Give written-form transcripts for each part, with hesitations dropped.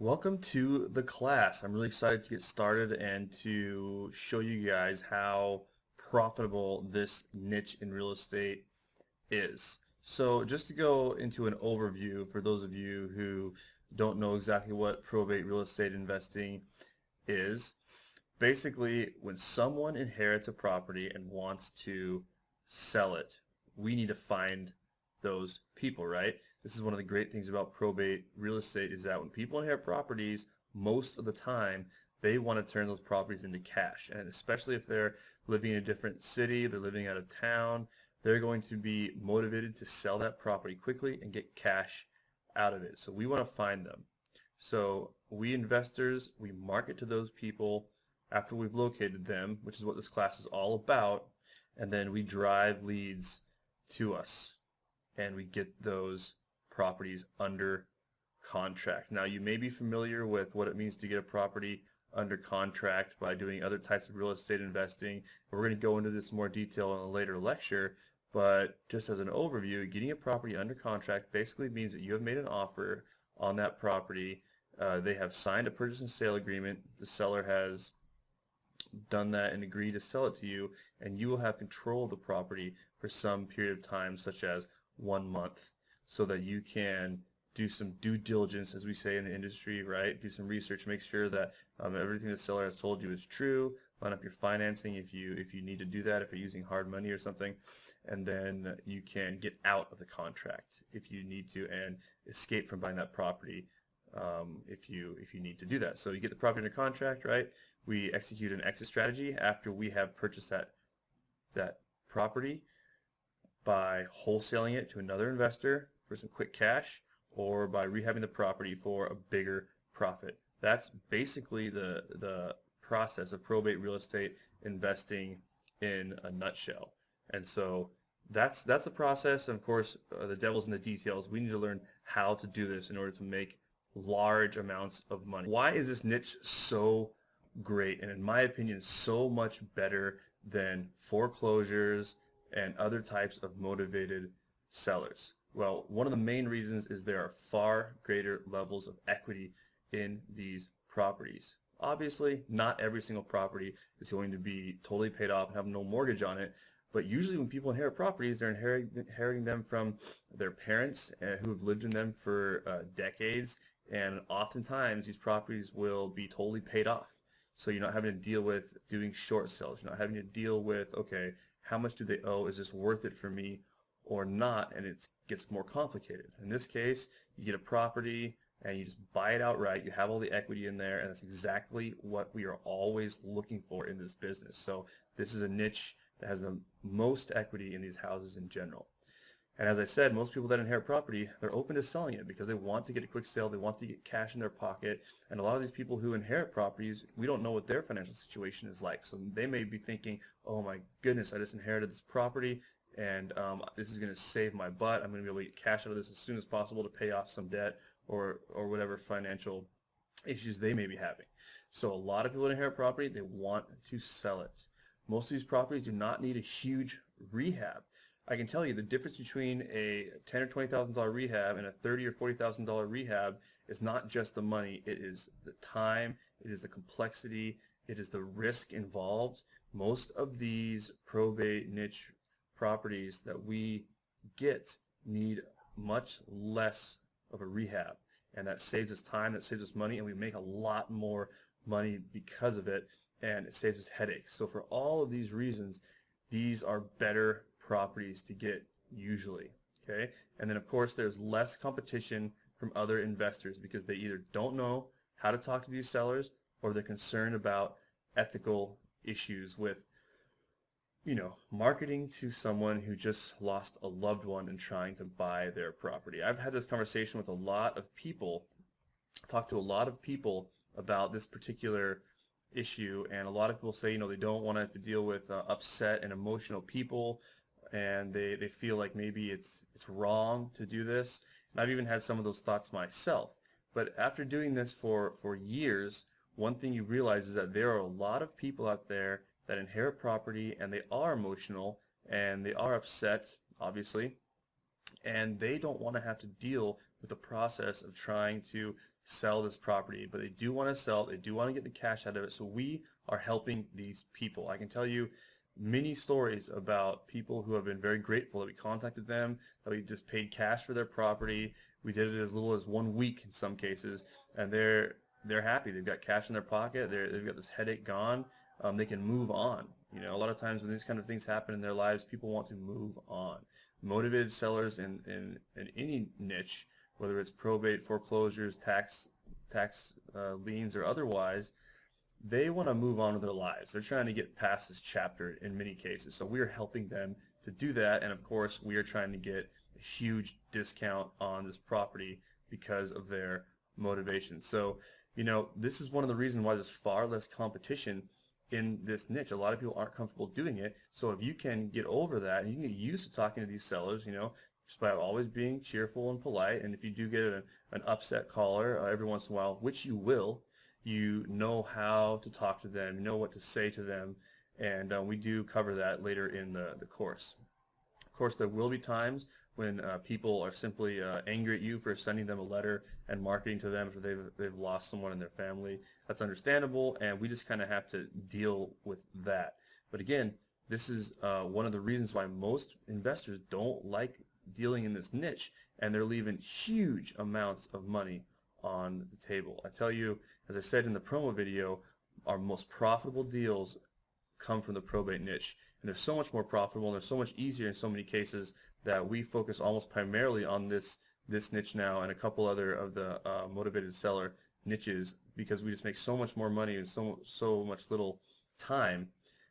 Welcome to the class. I'm really excited to get started and to show you guys how profitable this niche in real estate is. So just to go into an overview for those of you who don't know exactly what probate real estate investing is, basically when someone inherits a property and wants to sell it, we need to find those people, right? This is one of the great things about probate real estate is that when people inherit properties, most of the time they want to turn those properties into cash. And especially if they're living in a different city, they're living out of town, they're going to be motivated to sell that property quickly and get cash out of it. So we want to find them. So we investors, we market to those people after we've located them, which is what this class is all about, and then we drive leads to us and we get those properties under contract. Now, you may be familiar with what it means to get a property under contract by doing other types of real estate investing. We're going to go into this in more detail in a later lecture, but just as an overview, getting a property under contract basically means that you have made an offer on that property. They have signed a purchase and sale agreement. The seller has done that and agreed to sell it to you, and you will have control of the property for some period of time, such as 1 month, so that you can do some due diligence, as we say in the industry, right? Do some research, make sure that everything the seller has told you is true. Line up your financing if you need to do that, if you're using hard money or something, and then you can get out of the contract if you need to and escape from buying that property if you need to do that. So you get the property under contract, right? We execute an exit strategy after we have purchased that property by wholesaling it to another investor for some quick cash, or by rehabbing the property for a bigger profit. That's basically the process of probate real estate investing in a nutshell. And so that's the process. And of course, the devil's in the details. We need to learn how to do this in order to make large amounts of money. Why is this niche so great, and in my opinion so much better than foreclosures and other types of motivated sellers? Well, one of the main reasons is there are far greater levels of equity in these properties. Obviously, not every single property is going to be totally paid off and have no mortgage on it, but usually when people inherit properties, they're inheriting them from their parents who have lived in them for decades, and oftentimes these properties will be totally paid off. So you're not having to deal with doing short sales. You're not having to deal with, okay, how much do they owe? Is this worth it for me or not? And it gets more complicated. In this case, you get a property and you just buy it outright. You have all the equity in there, and that's exactly what we are always looking for in this business. So this is a niche that has the most equity in these houses in general. And as I said, most people that inherit property, they're open to selling it because they want to get a quick sale, they want to get cash in their pocket, and a lot of these people who inherit properties, we don't know what their financial situation is like. So they may be thinking, oh my goodness, I just inherited this property, and this is going to save my butt. I'm going to be able to get cash out of this as soon as possible to pay off some debt or whatever financial issues they may be having. So a lot of people that inherit property, they want to sell it. Most of these properties do not need a huge rehab. I can tell you the difference between a $10,000 or $20,000 rehab and a $30,000 or $40,000 rehab is not just the money. It is the time, it is the complexity, it is the risk involved. Most of these probate niche properties that we get need much less of a rehab, and that saves us time, that saves us money, and we make a lot more money because of it, and it saves us headaches. So for all of these reasons, these are better properties to get usually, okay? And then of course there's less competition from other investors because they either don't know how to talk to these sellers, or they're concerned about ethical issues with, you know, marketing to someone who just lost a loved one and trying to buy their property. I've had this conversation with a lot of people, talked to a lot of people about this particular issue, and a lot of people say, you know, they don't want to have to deal with upset and emotional people, and they feel like maybe it's wrong to do this. And I've even had some of those thoughts myself. But after doing this for years, one thing you realize is that there are a lot of people out there that inherit property, and they are emotional, and they are upset, obviously, and they don't want to have to deal with the process of trying to sell this property, but they do want to sell, they do want to get the cash out of it, so we are helping these people. I can tell you many stories about people who have been very grateful that we contacted them, that we just paid cash for their property. We did it as little as 1 week in some cases, and they're happy. They've got cash in their pocket. They've got this headache gone. They can move on. You know, a lot of times when these kind of things happen in their lives, people want to move on. Motivated sellers in any niche, whether it's probate, foreclosures, tax liens, or otherwise, they want to move on with their lives. They're trying to get past this chapter in many cases. So we are helping them to do that, and of course we are trying to get a huge discount on this property because of their motivation. So, you know, this is one of the reasons why there's far less competition in this niche. A lot of people aren't comfortable doing it. So if you can get over that, and you can get used to talking to these sellers, you know, just by always being cheerful and polite, and if you do get an upset caller every once in a while, which you will, you know how to talk to them, you know what to say to them, and we do cover that later in the course. Of course, there will be times when people are simply angry at you for sending them a letter and marketing to them after they've lost someone in their family. That's understandable, and we just kind of have to deal with that. But again, this is one of the reasons why most investors don't like dealing in this niche, and they're leaving huge amounts of money on the table. I tell you, as I said in the promo video, our most profitable deals come from the probate niche, and they're so much more profitable, and they're so much easier in so many cases that we focus almost primarily on this niche now and a couple other of the motivated seller niches, because we just make so much more money in so much little time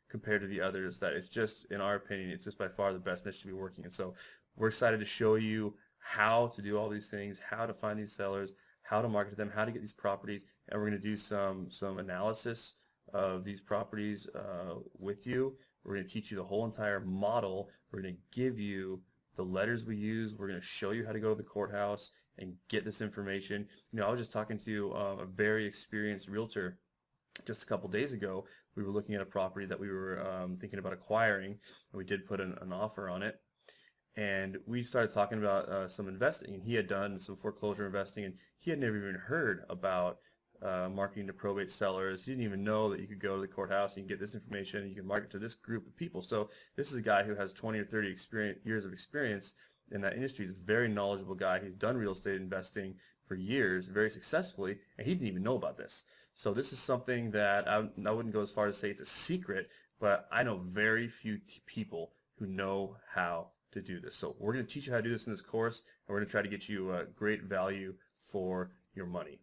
compared to the others that it's just, in our opinion, it's just by far the best niche to be working in. So we're excited to show you how to do all these things, how to find these sellers, how to market them, how to get these properties, and we're going to do some analysis of these properties with you. We're going to teach you the whole entire model. We're going to give you the letters we use. We're going to show you how to go to the courthouse and get this information. You know, I was just talking to a very experienced realtor just a couple days ago. We were looking at a property that we were thinking about acquiring, and we did put an offer on it. And we started talking about some investing, and he had done some foreclosure investing, and he had never even heard about marketing to probate sellers. He didn't even know that you could go to the courthouse and get this information and you can market to this group of people. So this is a guy who has 20 or 30 years of experience in that industry. He's a very knowledgeable guy. He's done real estate investing for years very successfully, and he didn't even know about this. So this is something that I wouldn't go as far as to say it's a secret, but I know very few people who know how to do this. So we're going to teach you how to do this in this course, and we're going to try to get you great value for your money.